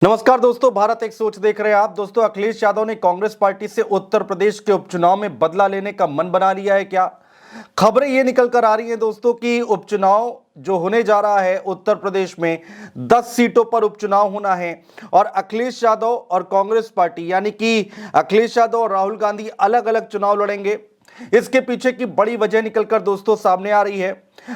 नमस्कार दोस्तों, भारत एक सोच देख रहे हैं आप। दोस्तों, अखिलेश यादव ने कांग्रेस पार्टी से उत्तर प्रदेश के उपचुनाव में बदला लेने का मन बना लिया है क्या? खबरें ये निकल कर आ रही हैं दोस्तों कि उपचुनाव जो होने जा रहा है उत्तर प्रदेश में 10 सीटों पर उपचुनाव होना है और अखिलेश यादव और कांग्रेस पार्टी यानी कि अखिलेश यादव और राहुल गांधी अलग अलग चुनाव लड़ेंगे। इसके पीछे की बड़ी वजह निकलकर दोस्तों सामने आ रही है।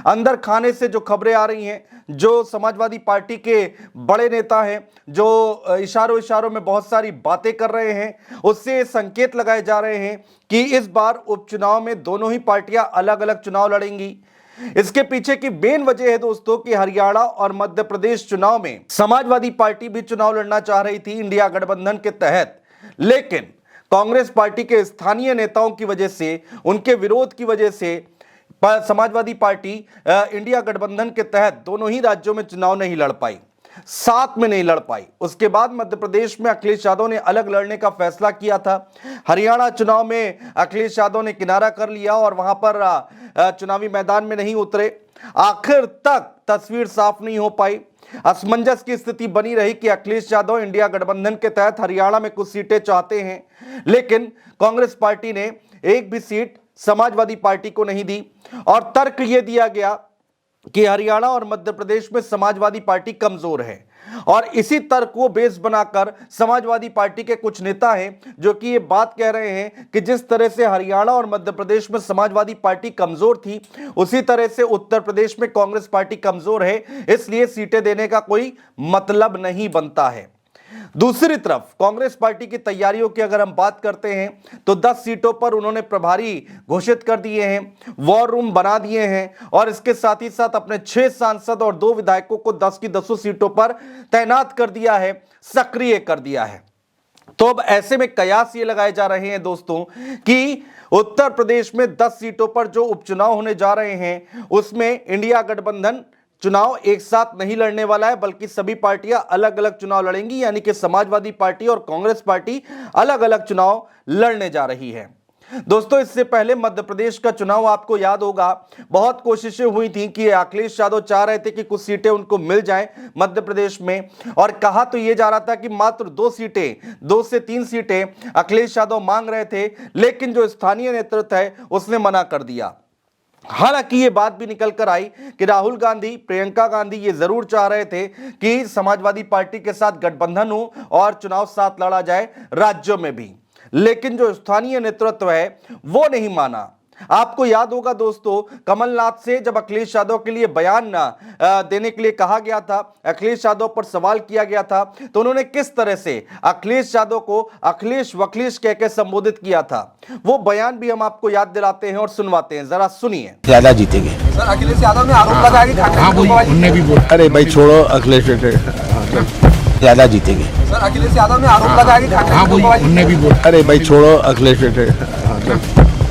अंदर खाने से जो खबरें आ रही हैं, जो समाजवादी पार्टी के बड़े नेता हैं, जो इशारों इशारों में बहुत सारी बातें कर रहे हैं, उससे संकेत लगाए जा रहे हैं कि इस बार उपचुनाव में दोनों ही पार्टियां अलग अलग चुनाव लड़ेंगी। इसके पीछे की मेन वजह है दोस्तों कि हरियाणा और मध्य प्रदेश चुनाव में समाजवादी पार्टी भी चुनाव लड़ना चाह रही थी इंडिया गठबंधन के तहत, लेकिन कांग्रेस पार्टी के स्थानीय नेताओं की वजह से, उनके विरोध की वजह से समाजवादी पार्टी इंडिया गठबंधन के तहत दोनों ही राज्यों में चुनाव नहीं लड़ पाई, साथ में नहीं लड़ पाई। उसके बाद मध्य प्रदेश में अखिलेश यादव ने अलग लड़ने का फैसला किया था। हरियाणा चुनाव में अखिलेश यादव ने किनारा कर लिया और वहां पर चुनावी मैदान में नहीं उतरे। आखिर तक तस्वीर साफ नहीं हो पाई। असमंजस की स्थिति बनी रही कि अखिलेश यादव इंडिया गठबंधन के तहत हरियाणा में कुछ सीटें चाहते हैं, लेकिन कांग्रेस पार्टी ने एक भी सीट समाजवादी पार्टी को नहीं दी और तर्क यह दिया गया कि हरियाणा और मध्य प्रदेश में समाजवादी पार्टी कमजोर है। और इसी तर्क को बेस बनाकर समाजवादी पार्टी के कुछ नेता हैं जो कि ये बात कह रहे हैं कि जिस तरह से हरियाणा और मध्य प्रदेश में समाजवादी पार्टी कमजोर थी, उसी तरह से उत्तर प्रदेश में कांग्रेस पार्टी कमजोर है, इसलिए सीटें देने का कोई मतलब नहीं बनता है। दूसरी तरफ कांग्रेस पार्टी की तैयारियों की अगर हम बात करते हैं तो 10 सीटों पर उन्होंने प्रभारी घोषित कर दिए हैं, वॉर रूम बना दिए हैं और इसके साथ ही साथ अपने 6 सांसद और 2 विधायकों को 10 की 10 सीटों पर तैनात कर दिया है, सक्रिय कर दिया है। तो अब ऐसे में कयास ये लगाए जा रहे हैं दोस्तों कि उत्तर प्रदेश में 10 सीटों पर जो उपचुनाव होने जा रहे हैं उसमें इंडिया गठबंधन चुनाव एक साथ नहीं लड़ने वाला है, बल्कि सभी पार्टियां अलग अलग चुनाव लड़ेंगी, यानी कि समाजवादी पार्टी और कांग्रेस पार्टी अलग अलग चुनाव लड़ने जा रही है। दोस्तों, इससे पहले मध्य प्रदेश का चुनाव आपको याद होगा, बहुत कोशिशें हुई थी कि अखिलेश यादव चाह रहे थे कि कुछ सीटें उनको मिल जाएं मध्य प्रदेश में, और कहा तो यह जा रहा था कि मात्र 2 सीटें, 2 से 3 सीटें अखिलेश यादव मांग रहे थे, लेकिन जो स्थानीय नेतृत्व है उसने मना कर दिया। हालांकि ये बात भी निकल कर आई कि राहुल गांधी, प्रियंका गांधी ये जरूर चाह रहे थे कि समाजवादी पार्टी के साथ गठबंधन हो और चुनाव साथ लड़ा जाए राज्यों में भी, लेकिन जो स्थानीय नेतृत्व है वो नहीं माना। आपको याद होगा दोस्तों, कमलनाथ से जब अखिलेश यादव के लिए बयान देने के लिए कहा गया था, अखिलेश यादव पर सवाल किया गया था, तो उन्होंने किस तरह से अखिलेश यादव को अखिलेश वखिलेश कह के संबोधित किया था, वो बयान भी हम आपको याद दिलाते हैं और सुनवाते हैं, जरा सुनिए। ज्यादा जीतेंगे सर। अखिलेश यादव ने आरोप लगाया कि उनने भी बोला, अरे भाई छोड़ो अखिलेश, ज्यादा जीतेंगे सर। अखिलेश यादव ने आरोप लगाया कि उनने भी बोला, अरे भाई छोड़ो अखिलेश।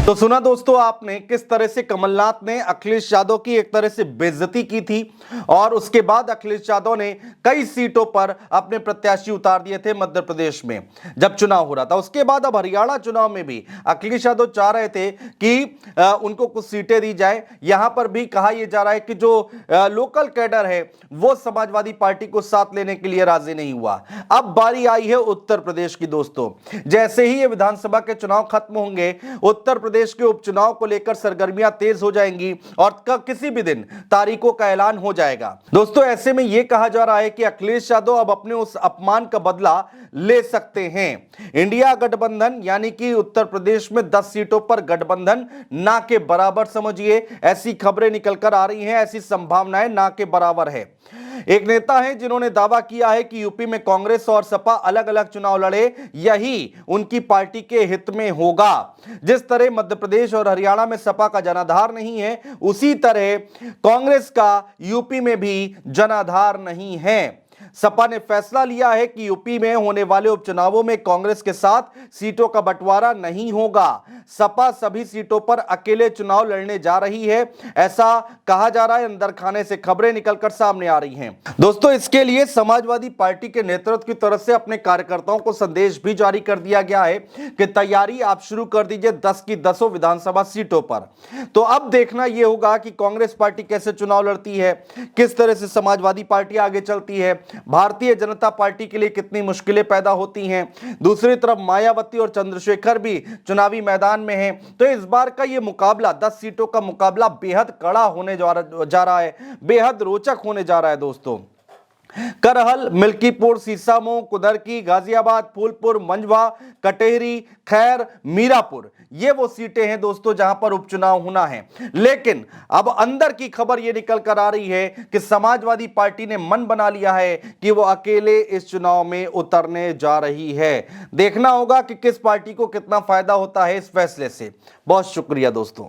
तो सुना दोस्तों आपने किस तरह से कमलनाथ ने अखिलेश यादव की एक तरह से बेइज्जती की थी, और उसके बाद अखिलेश यादव ने कई सीटों पर अपने प्रत्याशी उतार दिए थे मध्य प्रदेश में जब चुनाव हो रहा था। उसके बाद अब हरियाणा चुनाव में भी अखिलेश यादव चाह रहे थे कि उनको कुछ सीटें दी जाए। यहां पर भी कहा यह जा रहा है कि जो लोकल कैडर है वो समाजवादी पार्टी को साथ लेने के लिए राजी नहीं हुआ। अब बारी आई है उत्तर प्रदेश की दोस्तों। जैसे ही ये विधानसभा के चुनाव खत्म होंगे, उत्तर प्रदेश के उपचुनाव को लेकर सरगर्मियां तेज हो जाएंगी और किसी भी दिन तारीखों का ऐलान हो जाएगा। दोस्तों, ऐसे में यह कहा जा रहा है कि अखिलेश यादव अब अपने उस अपमान का बदला ले सकते हैं। इंडिया गठबंधन यानी कि उत्तर प्रदेश में 10 सीटों पर गठबंधन ना के बराबर समझिए, ऐसी खबरें निकलकर आ रही हैं, ऐसी संभावनाएं ना के बराबर है। एक नेता हैं जिन्होंने दावा किया है कि यूपी में कांग्रेस और सपा अलग अलग चुनाव लड़े, यही उनकी पार्टी के हित में होगा। जिस तरह मध्य प्रदेश और हरियाणा में सपा का जनाधार नहीं है, उसी तरह कांग्रेस का यूपी में भी जनाधार नहीं है। सपा ने फैसला लिया है कि यूपी में होने वाले उपचुनावों में कांग्रेस के साथ सीटों का बंटवारा नहीं होगा। सपा सभी सीटों पर अकेले चुनाव लड़ने जा रही है, ऐसा कहा जा रहा है। अंदर खाने से खबरें निकलकर सामने आ रही हैं। दोस्तों, इसके लिए समाजवादी पार्टी के नेतृत्व की तरफ से अपने कार्यकर्ताओं को संदेश भी जारी कर दिया गया है कि तैयारी आप शुरू कर दीजिए 10 की 10 विधानसभा सीटों पर। तो अब देखना यह होगा कि कांग्रेस पार्टी कैसे चुनाव लड़ती है, किस तरह से समाजवादी पार्टी आगे चलती है। भारतीय जनता पार्टी के लिए कितनी मुश्किलें पैदा होती हैं। दूसरी तरफ मायावती और चंद्रशेखर भी चुनावी मैदान में हैं। तो इस बार का ये मुकाबला 10 सीटों का मुकाबला बेहद कड़ा होने जा रहा है, बेहद रोचक होने जा रहा है दोस्तों। करहल, मिल्कीपुर, सीसामऊ, कुदरकी, गाजियाबाद, फूलपुर, मंझवा, कटेहरी, खैर, मीरापुर, ये वो सीटें हैं दोस्तों जहां पर उपचुनाव होना है। लेकिन अब अंदर की खबर ये निकल कर आ रही है कि समाजवादी पार्टी ने मन बना लिया है कि वो अकेले इस चुनाव में उतरने जा रही है। देखना होगा कि किस पार्टी को कितना फायदा होता है इस फैसले से। बहुत शुक्रिया दोस्तों।